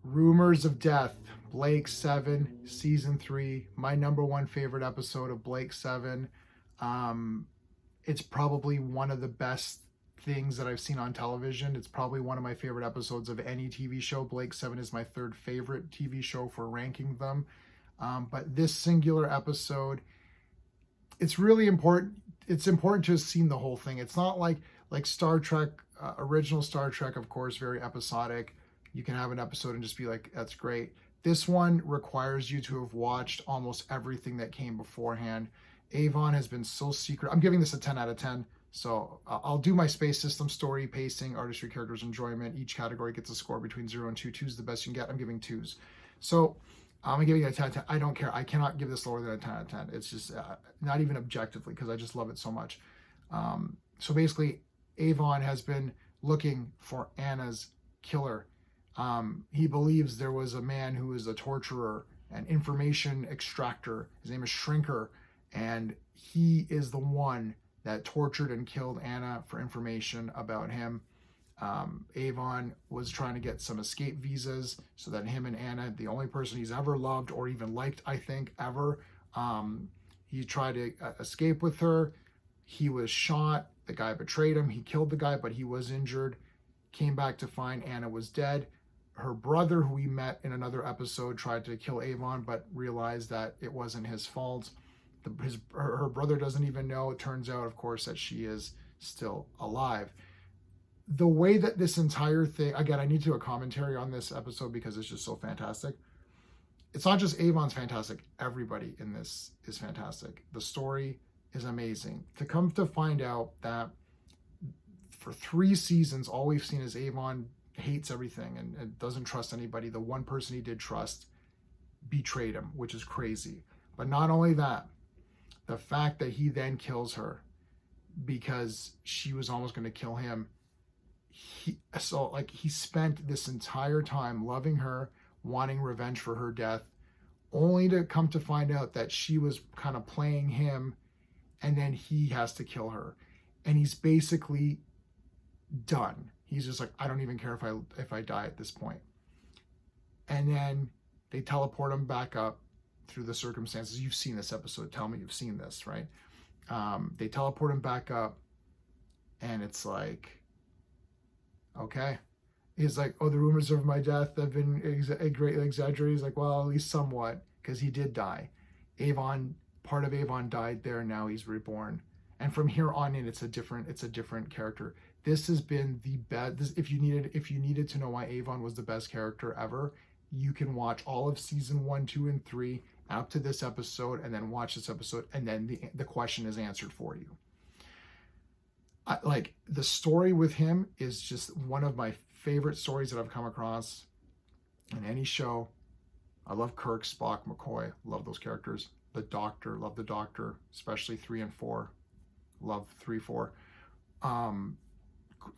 Rumors of Death, Blake 7, Season 3. My number one favorite episode of Blake 7. Um, it's probably one of the best things that I've seen on television. It's probably one of my favorite episodes of any TV show. Blake 7 is my third favorite TV show for ranking them. But this singular episode, it's really important. It's important to have seen the whole thing. It's not like Star Trek, original Star Trek, of course, very episodic. You can have an episode and just be like, that's great. This one requires you to have watched almost everything that came beforehand. Avon has been so secret. I'm giving this a 10 out of 10. So I'll do my space system, story, pacing, artistry, characters, enjoyment. Each category gets a score between 0 and 2. 2 is the best you can get. I'm giving 2s. So I'm giving it a 10 out of 10. I don't care. I cannot give this lower than a 10 out of 10. It's just not even objectively because I just love it so much. So basically, Avon has been looking for Anna's killer. He believes there was a man who is a torturer and information extractor. His name is Shrinker, and he is the one that tortured and killed Anna for information about him. Avon was trying to get some escape visas so that him and Anna, the only person he's ever loved or even liked, I think, ever, he tried to escape with her. He was shot. The guy betrayed him. He killed the guy, but he was injured. Came back to find Anna was dead. Her brother, who we met in another episode, tried to kill Avon, but realized that it wasn't his fault. Her brother doesn't even know. It turns out, of course, that she is still alive. The way that this entire thing, again, I need to do a commentary on this episode because it's just so fantastic. It's not just Avon's fantastic. Everybody in this is fantastic. The story is amazing. To come to find out that for 3 seasons, all we've seen is Avon hates everything and doesn't trust anybody. The one person he did trust betrayed him, which is crazy. But not only that, the fact that he then kills her because she was almost going to kill him. He spent this entire time loving her, wanting revenge for her death, only to come to find out that she was kind of playing him, and then he has to kill her. And he's basically done. He's just like, I don't even care if I die at this point. And then they teleport him back up through the circumstances. You've seen this episode. Tell me you've seen this, right? They teleport him back up, and it's like, okay. He's like, oh, the rumors of my death have been greatly exaggerated. He's like, well, at least somewhat, because he did die. Part of Avon died there. Now he's reborn. And from here on in, it's a different character. This has been the best. If you needed to know why Avon was the best character ever, you can watch all of season 1, 2, and 3 up to this episode, and then watch this episode, and then the question is answered for you. The story with him is just one of my favorite stories that I've come across in any show. I love Kirk, Spock, McCoy. Love those characters. The Doctor. Love the Doctor, especially 3 and 4. Love 3, 4.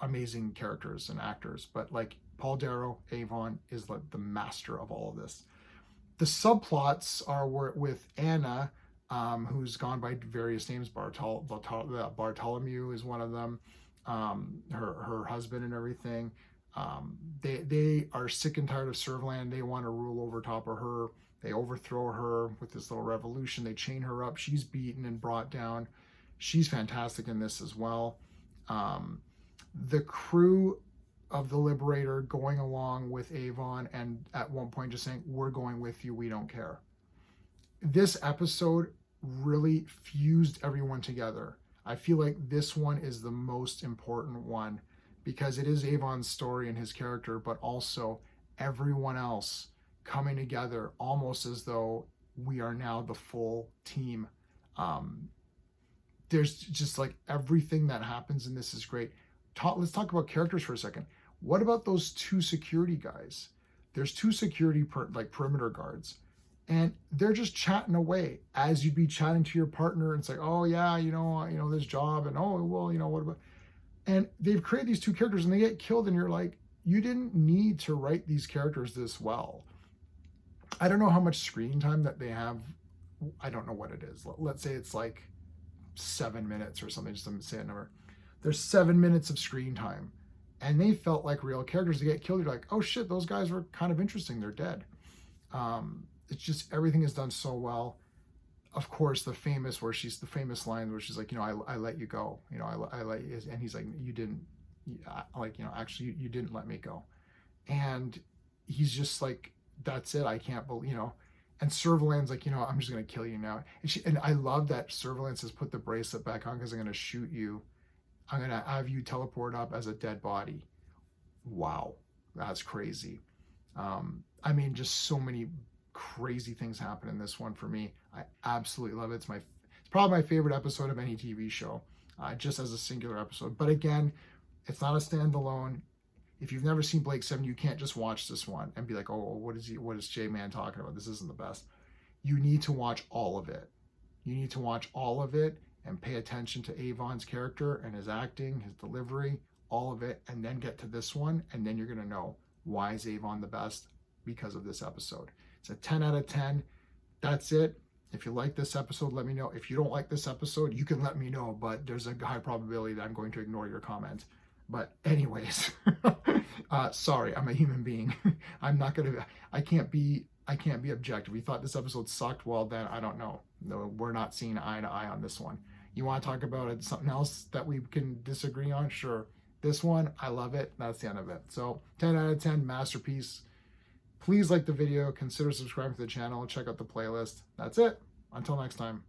Amazing characters and actors. But like Paul Darrow, Avon is like the master of all of this. The subplots are with Anna, who's gone by various names. Bartholomew is one of them. Her husband and everything. They are sick and tired of Servalan. They want to rule over top of her. They overthrow her with this little revolution. They chain her up. She's beaten and brought down. She's fantastic in this as well. The crew of the Liberator going along with Avon, and at one point just saying, we're going with you, we don't care. This episode really fused everyone together. I feel like this one is the most important one because it is Avon's story and his character, but also everyone else coming together almost as though we are now the full team. There's just like everything that happens in this is great. Let's talk about characters for a second. What about those 2 security guys? There's 2 security perimeter guards, and they're just chatting away as you'd be chatting to your partner. And it's like, oh yeah, this job, and oh well, what about? And they've created these 2 characters, and they get killed, and you're like, you didn't need to write these characters this well. I don't know how much screen time that they have. I don't know what it is. Let's say it's like 7 minutes or something. Just to say a number. There's 7 minutes of screen time. and they felt like real characters. They get killed, you're like, oh shit, those guys were kind of interesting, they're dead. It's just, everything is done so well. Of course, the famous line where she's like, I let you go, I let you, and he's like, you didn't, like, actually you didn't let me go. And he's just like, that's it, I can't believe, and Servalan's like, I'm just gonna kill you now. And I love that Servalan says, put the bracelet back on because I'm gonna shoot you. I'm gonna have you teleport up as a dead body. Wow, that's crazy. I mean, just so many crazy things happen in this one for me. I absolutely love it. It's probably my favorite episode of any TV show, just as a singular episode. But again, it's not a standalone. If you've never seen Blake 7, you can't just watch this one and be like, oh, what is J-Man talking about? This isn't the best. You need to watch all of it. You need to watch all of it and pay attention to Avon's character and his acting, his delivery, all of it, and then get to this one, and then you're going to know why is Avon the best because of this episode. It's a 10 out of 10. That's it. If you like this episode, let me know. If you don't like this episode, you can let me know, but there's a high probability that I'm going to ignore your comment. But anyways, sorry, I'm a human being. I can't be objective. You thought this episode sucked? Well, then I don't know. No, we're not seeing eye to eye on this one. You want to talk about it, something else that we can disagree on? Sure. This one, I love it. That's the end of it. So 10 out of 10, masterpiece. Please like the video, consider subscribing to the channel, check out the playlist. That's it. Until next time.